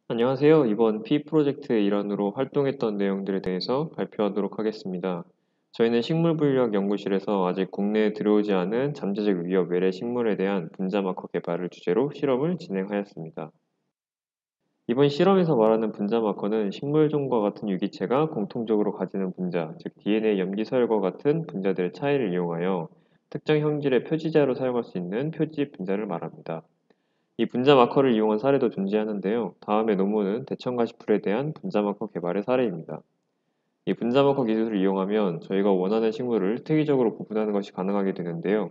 안녕하세요. 이번 P 프로젝트의 일환으로 활동했던 내용들에 대해서 발표하도록 하겠습니다. 저희는 식물분리학 연구실에서 아직 국내에 들어오지 않은 잠재적 위협 외래 식물에 대한 분자 마커 개발을 주제로 실험을 진행하였습니다. 이번 실험에서 말하는 분자 마커는 식물종과 같은 유기체가 공통적으로 가지는 분자, 즉 DNA 염기서열과 같은 분자들의 차이를 이용하여 특정 형질의 표지자로 사용할 수 있는 표지 분자를 말합니다. 이 분자 마커를 이용한 사례도 존재하는데요. 다음의 논문은 대청가시풀에 대한 분자 마커 개발의 사례입니다. 이 분자 마커 기술을 이용하면 저희가 원하는 식물을 특이적으로 구분하는 것이 가능하게 되는데요.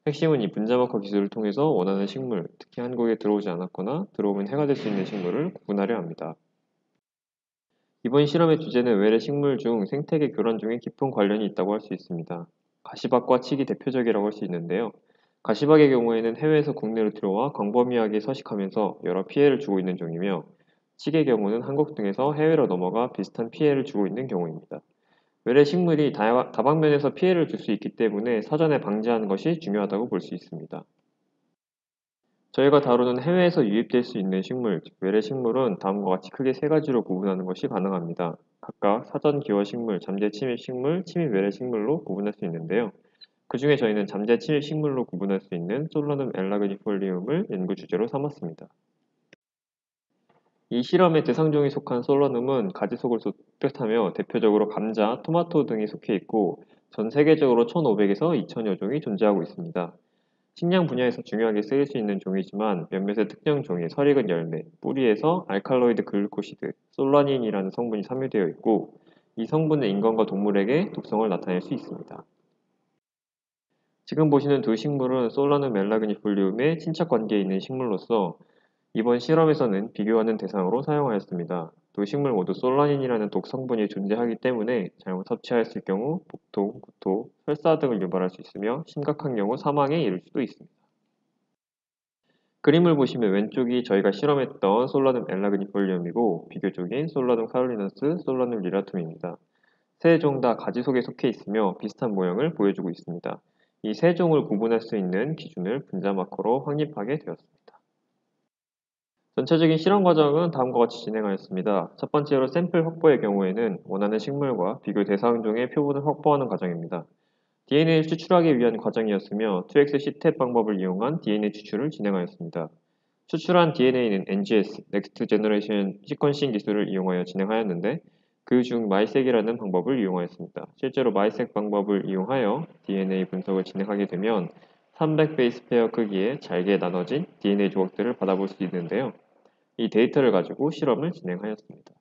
핵심은 이 분자 마커 기술을 통해서 원하는 식물, 특히 한국에 들어오지 않았거나 들어오면 해가 될 수 있는 식물을 구분하려 합니다. 이번 실험의 주제는 외래 식물 중 생태계 교란 중에 깊은 관련이 있다고 할 수 있습니다. 가시박과 칡이 대표적이라고 할 수 있는데요. 가시박의 경우에는 해외에서 국내로 들어와 광범위하게 서식하면서 여러 피해를 주고 있는 종이며 칡의 경우는 한국 등에서 해외로 넘어가 비슷한 피해를 주고 있는 경우입니다. 외래 식물이 다방면에서 피해를 줄 수 있기 때문에 사전에 방지하는 것이 중요하다고 볼 수 있습니다. 저희가 다루는 해외에서 유입될 수 있는 식물, 즉 외래 식물은 다음과 같이 크게 세 가지로 구분하는 것이 가능합니다. 각각 사전 기원 식물, 잠재 침입 식물, 침입 외래 식물로 구분할 수 있는데요. 그 중에 저희는 잠재 침입 식물로 구분할 수 있는 솔라눔 엘라그니폴리움을 연구 주제로 삼았습니다. 이 실험의 대상종에 속한 솔라눔은 가지 속을 뜻하며 대표적으로 감자, 토마토 등이 속해 있고 전 세계적으로 1,500에서 2,000여 종이 존재하고 있습니다. 식량 분야에서 중요하게 쓰일 수 있는 종이지만 몇몇의 특정 종의 설익은 열매, 뿌리에서 알칼로이드 글루코시드, 솔라닌이라는 성분이 함유되어 있고 이 성분은 인간과 동물에게 독성을 나타낼 수 있습니다. 지금 보시는 두 식물은 솔라눔 멜라그니폴리움의 친척 관계에 있는 식물로서 이번 실험에서는 비교하는 대상으로 사용하였습니다. 두 식물 모두 솔라닌이라는 독 성분이 존재하기 때문에 잘못 섭취하였을 경우 복통, 구토, 설사 등을 유발할 수 있으며 심각한 경우 사망에 이를 수도 있습니다. 그림을 보시면 왼쪽이 저희가 실험했던 솔라눔 엘라그니폴리움이고 비교 쪽인 솔라눔 카롤리너스, 솔라눔 리라툼입니다. 세 종 다 가지 속에 속해 있으며 비슷한 모형을 보여주고 있습니다. 이 세 종을 구분할 수 있는 기준을 분자 마커로 확립하게 되었습니다. 전체적인 실험 과정은 다음과 같이 진행하였습니다. 첫 번째로 샘플 확보의 경우에는 원하는 식물과 비교 대상종의 표본을 확보하는 과정입니다. DNA를 추출하기 위한 과정이었으며 2X 시탭 방법을 이용한 DNA 추출을 진행하였습니다. 추출한 DNA는 NGS, Next Generation Sequencing 기술을 이용하여 진행하였는데 그 중 마이색이라는 방법을 이용하였습니다. 실제로 마이색 방법을 이용하여 DNA 분석을 진행하게 되면 300 베이스 페어 크기의 잘게 나눠진 DNA 조각들을 받아볼 수 있는데요. 이 데이터를 가지고 실험을 진행하였습니다.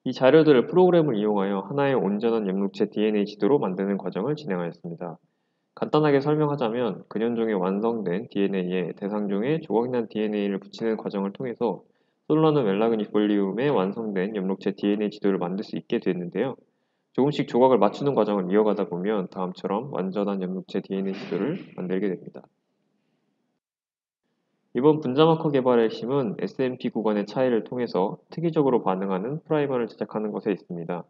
이 자료들을 프로그램을 이용하여 하나의 온전한 옆록체 DNA 지도로 만드는 과정을 진행하였습니다. 간단하게 설명하자면 근현종에 완성된 DNA에 대상종의 조각난 DNA를 붙이는 과정을 통해서 솔라눔 멜라그니폴리움에 완성된 옆록체 DNA 지도를 만들 수 있게 됐는데요. 조금씩 조각을 맞추는 과정을 이어가다 보면 다음처럼 완전한 옆록체 DNA 지도를 만들게 됩니다. 이번 분자마커 개발의 핵심은 SMP 구간의 차이를 통해서 특이적으로 반응하는 프라이머를 제작하는 것에 있습니다.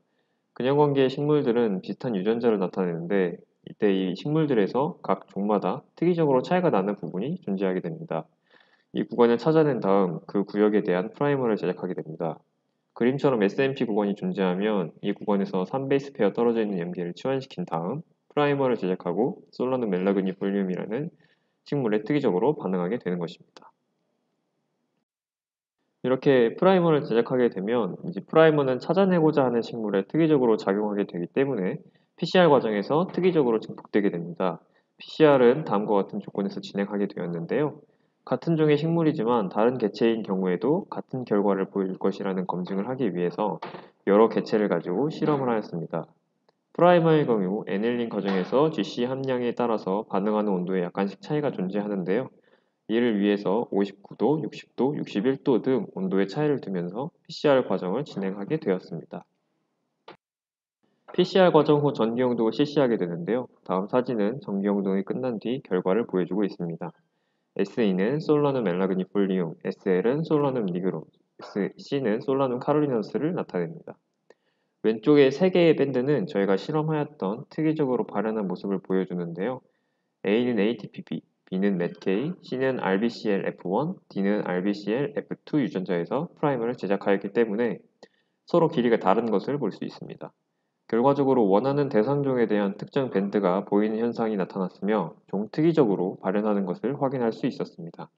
근형관계의 식물들은 비슷한 유전자를 나타내는데 이때 이 식물들에서 각 종마다 특이적으로 차이가 나는 부분이 존재하게 됩니다. 이 구간을 찾아낸 다음 그 구역에 대한 프라이머를 제작하게 됩니다. 그림처럼 SMP 구간이 존재하면 이 구간에서 3베이스 페어 떨어져 있는 염기를 치환시킨 다음 프라이머를 제작하고 솔라눔 멜라그니폴리움이라는 식물에 특이적으로 반응하게 되는 것입니다. 이렇게 프라이머를 제작하게 되면 이제 프라이머는 찾아내고자 하는 식물에 특이적으로 작용하게 되기 때문에 PCR 과정에서 특이적으로 증폭되게 됩니다. PCR은 다음과 같은 조건에서 진행하게 되었는데요. 같은 종의 식물이지만 다른 개체인 경우에도 같은 결과를 보여줄 것이라는 검증을 하기 위해서 여러 개체를 가지고 실험을 하였습니다. 프라이머의 경우 에넬린 과정에서 GC 함량에 따라서 반응하는 온도에 약간씩 차이가 존재하는데요. 이를 위해서 59도, 60도, 61도 등 온도의 차이를 두면서 PCR 과정을 진행하게 되었습니다. PCR 과정 후 전기용동을 실시하게 되는데요. 다음 사진은 전기용동이 끝난 뒤 결과를 보여주고 있습니다. SE는 솔라눔 엘라그니폴리움, SL은 솔라눔 니그롬, C는 솔라눔 카롤리너스를 나타냅니다. 왼쪽의 3개의 밴드는 저희가 실험하였던 특이적으로 발현한 모습을 보여주는데요. A는 ATP, B는 METK, C는 RBCL-F1, D는 RBCL-F2 유전자에서 프라이머를 제작하였기 때문에 서로 길이가 다른 것을 볼 수 있습니다. 결과적으로 원하는 대상종에 대한 특정 밴드가 보이는 현상이 나타났으며 종특이적으로 발현하는 것을 확인할 수 있었습니다.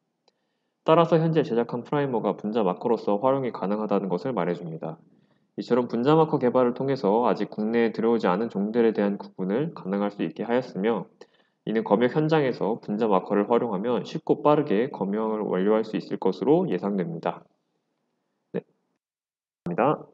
따라서 현재 제작한 프라이머가 분자 마커로서 활용이 가능하다는 것을 말해줍니다. 이처럼 분자 마커 개발을 통해서 아직 국내에 들어오지 않은 종들에 대한 구분을 가능할 수 있게 하였으며 이는 검역 현장에서 분자 마커를 활용하면 쉽고 빠르게 검역을 완료할 수 있을 것으로 예상됩니다. 네, 감사합니다.